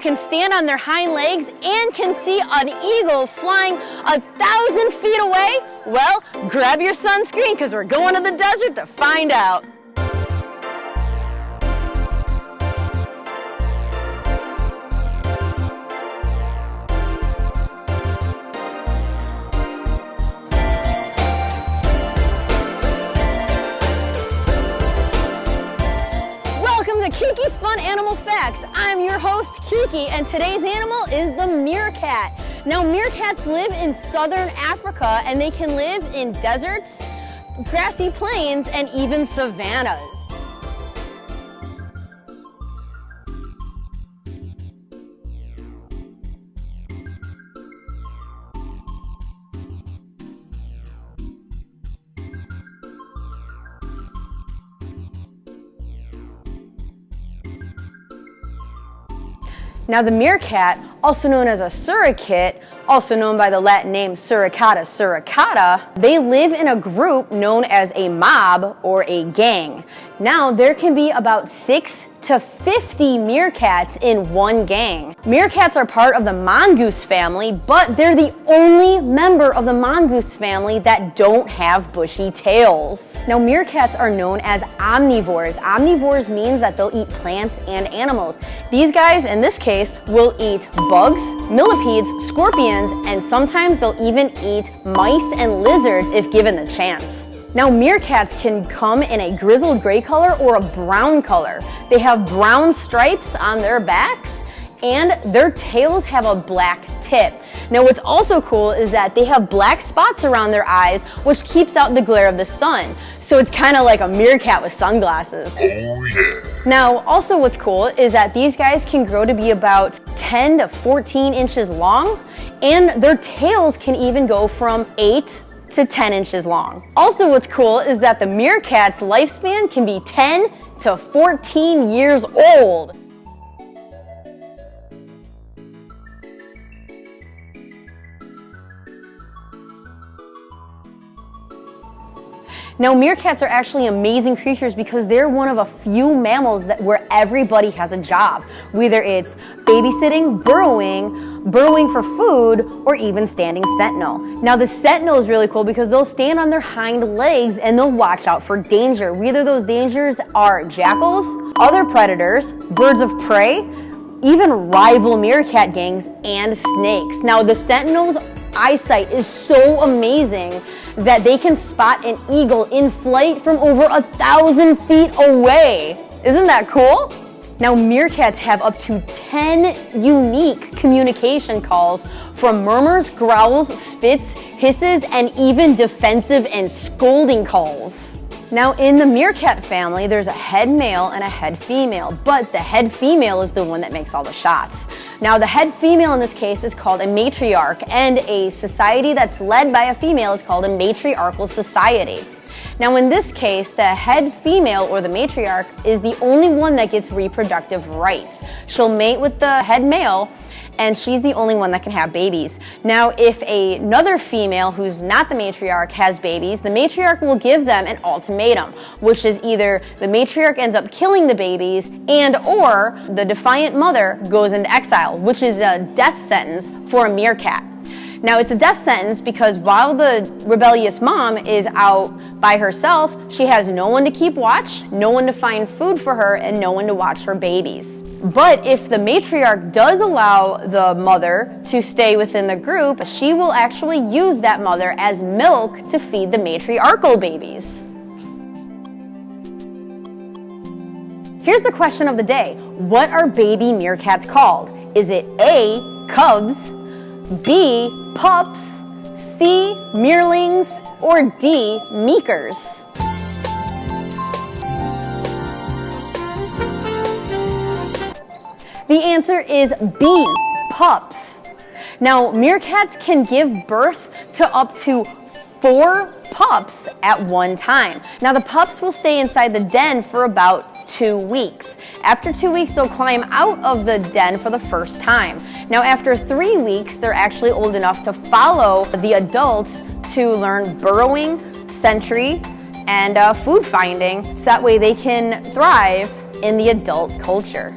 can stand on their hind legs and can see an eagle flying 1,000 feet away? Well, grab your sunscreen because we're going to the desert to find out. Kiki's Fun Animal Facts. I'm your host, Kiki, and today's animal is the meerkat. Now, meerkats live in southern Africa, and they can live in deserts, grassy plains, and even savannas. Now the meerkat, also known as a suricate, also known by the Latin name Suricata suricata, they live in a group known as a mob or a gang. Now there can be about 6 to 50 meerkats in one gang. Meerkats are part of the mongoose family, but they're the only member of the mongoose family that don't have bushy tails. Now meerkats are known as omnivores. Omnivores means that they'll eat plants and animals. These guys, in this case, will eat bugs, millipedes, scorpions, and sometimes they'll even eat mice and lizards if given the chance. Now meerkats can come in a grizzled gray color or a brown color. They have brown stripes on their backs and their tails have a black tip. Now what's also cool is that they have black spots around their eyes which keeps out the glare of the sun. So it's kind of like a meerkat with sunglasses. Oh yeah. Now also what's cool is that these guys can grow to be about 10 to 14 inches long and their tails can even go from 8 to 10 inches long. Also what's cool is that the meerkat's lifespan can be 10 to 14 years old. Now meerkats are actually amazing creatures because they're one of a few mammals where everybody has a job. Whether it's babysitting, burrowing for food, or even standing sentinel. Now the sentinel is really cool because they'll stand on their hind legs and they'll watch out for danger. Whether those dangers are jackals, other predators, birds of prey, even rival meerkat gangs, and snakes. Now the sentinel's eyesight is so amazing that they can spot an eagle in flight from over 1,000 feet away. Isn't that cool? Now meerkats have up to 10 unique communication calls from murmurs, growls, spits, hisses, and even defensive and scolding calls. Now in the meerkat family, there's a head male and a head female, but the head female is the one that makes all the shots. Now the head female in this case is called a matriarch, and a society that's led by a female is called a matriarchal society. Now in this case, the head female or the matriarch is the only one that gets reproductive rights. She'll mate with the head male and she's the only one that can have babies. Now if another female who's not the matriarch has babies, the matriarch will give them an ultimatum, which is either the matriarch ends up killing the babies and or the defiant mother goes into exile, which is a death sentence for a meerkat. Now it's a death sentence because while the rebellious mom is out by herself, she has no one to keep watch, no one to find food for her, and no one to watch her babies. But if the matriarch does allow the mother to stay within the group, she will actually use that mother as milk to feed the matriarchal babies. Here's the question of the day. What are baby meerkats called? Is it A, cubs, B, pups, C, meerlings, or D, meekers? The answer is B, pups. Now, meerkats can give birth to up to 4 pups at one time. Now, the pups will stay inside the den for about 2 weeks. After 2 weeks, they'll climb out of the den for the first time. Now, after 3 weeks, they're actually old enough to follow the adults to learn burrowing, sentry, and food finding, so that way they can thrive in the adult culture.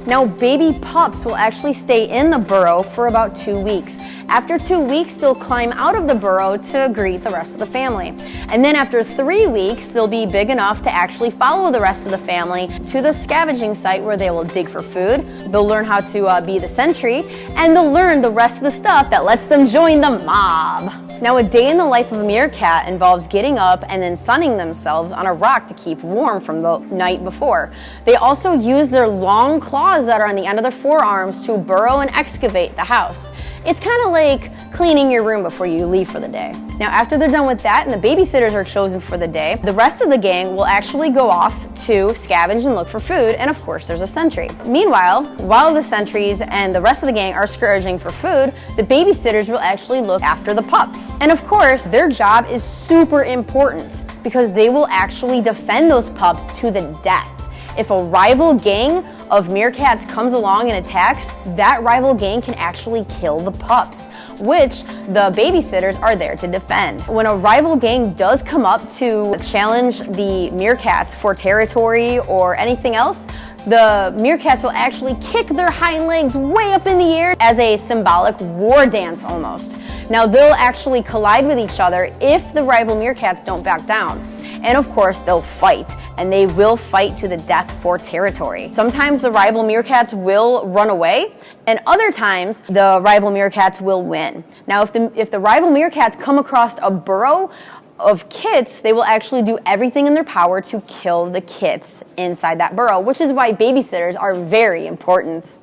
Now, baby pups will actually stay in the burrow for about 2 weeks. After 2 weeks, they'll climb out of the burrow to greet the rest of the family. And then after 3 weeks, they'll be big enough to actually follow the rest of the family to the scavenging site where they will dig for food. They'll learn how to be the sentry, and they'll learn the rest of the stuff that lets them join the mob. Now, a day in the life of a meerkat involves getting up and then sunning themselves on a rock to keep warm from the night before. They also use their long claws that are on the end of their forearms to burrow and excavate the house. It's kind of like cleaning your room before you leave for the day. Now, after they're done with that and the babysitters are chosen for the day, the rest of the gang will actually go off to scavenge and look for food, and of course there's a sentry. Meanwhile, while the sentries and the rest of the gang are scrounging for food, the babysitters will actually look after the pups. And of course, their job is super important because they will actually defend those pups to the death. If a rival gang of meerkats comes along and attacks, that rival gang can actually kill the pups, which the babysitters are there to defend. When a rival gang does come up to challenge the meerkats for territory or anything else, the meerkats will actually kick their hind legs way up in the air as a symbolic war dance almost. Now, they'll actually collide with each other if the rival meerkats don't back down. And of course, they'll fight, and they will fight to the death for territory. Sometimes the rival meerkats will run away, and other times the rival meerkats will win. Now, if the rival meerkats come across a burrow of kits, they will actually do everything in their power to kill the kits inside that burrow, which is why babysitters are very important.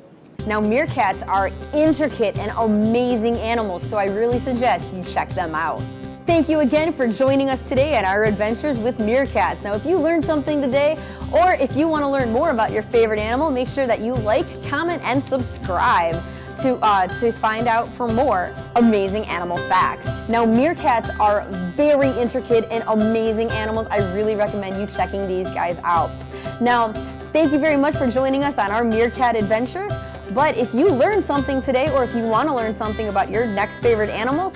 Now, meerkats are intricate and amazing animals, so I really suggest you check them out. Thank you again for joining us today at our adventures with meerkats. Now, if you learned something today, or if you want to learn more about your favorite animal, make sure that you like, comment, and subscribe to find out for more amazing animal facts. Now, meerkats are very intricate and amazing animals. I really recommend you checking these guys out. Now, thank you very much for joining us on our meerkat adventure. But if you learned something today, or if you want to learn something about your next favorite animal,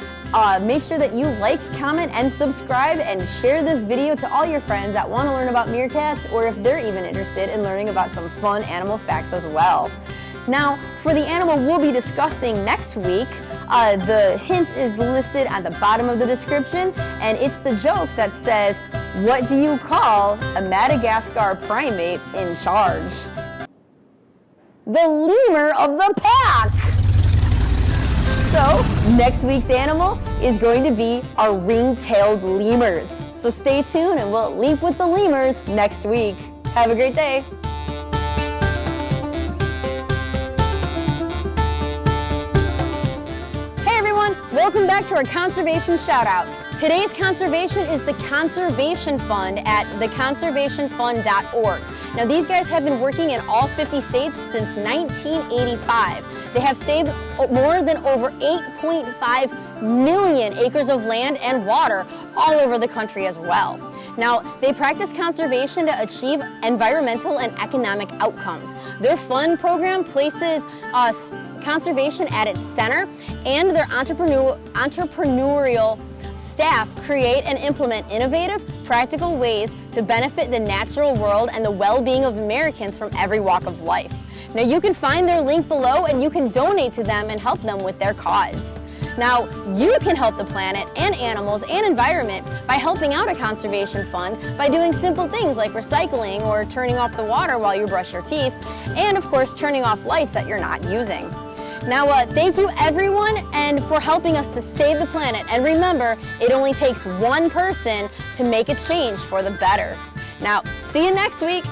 make sure that you like, comment, and subscribe, and share this video to all your friends that want to learn about meerkats, or if they're even interested in learning about some fun animal facts as well. Now, for the animal we'll be discussing next week, the hint is listed at the bottom of the description, and it's the joke that says, "What do you call a Madagascar primate in charge?" The lemur of the pack! So, next week's animal is going to be our ring-tailed lemurs. So stay tuned and we'll leap with the lemurs next week. Have a great day. Hey everyone, welcome back to our conservation shout out. Today's conservation is the Conservation Fund at theconservationfund.org. Now, these guys have been working in all 50 states since 1985. They have saved more than over 8.5 million acres of land and water all over the country as well. Now, they practice conservation to achieve environmental and economic outcomes. Their fund program places conservation at its center, and their entrepreneurial staff create and implement innovative, practical ways to benefit the natural world and the well-being of Americans from every walk of life. Now, you can find their link below, and you can donate to them and help them with their cause. Now, you can help the planet and animals and environment by helping out a conservation fund by doing simple things like recycling or turning off the water while you brush your teeth, and of course, turning off lights that you're not using. Now, thank you everyone and for helping us to save the planet. And remember, it only takes one person to make a change for the better. Now, see you next week.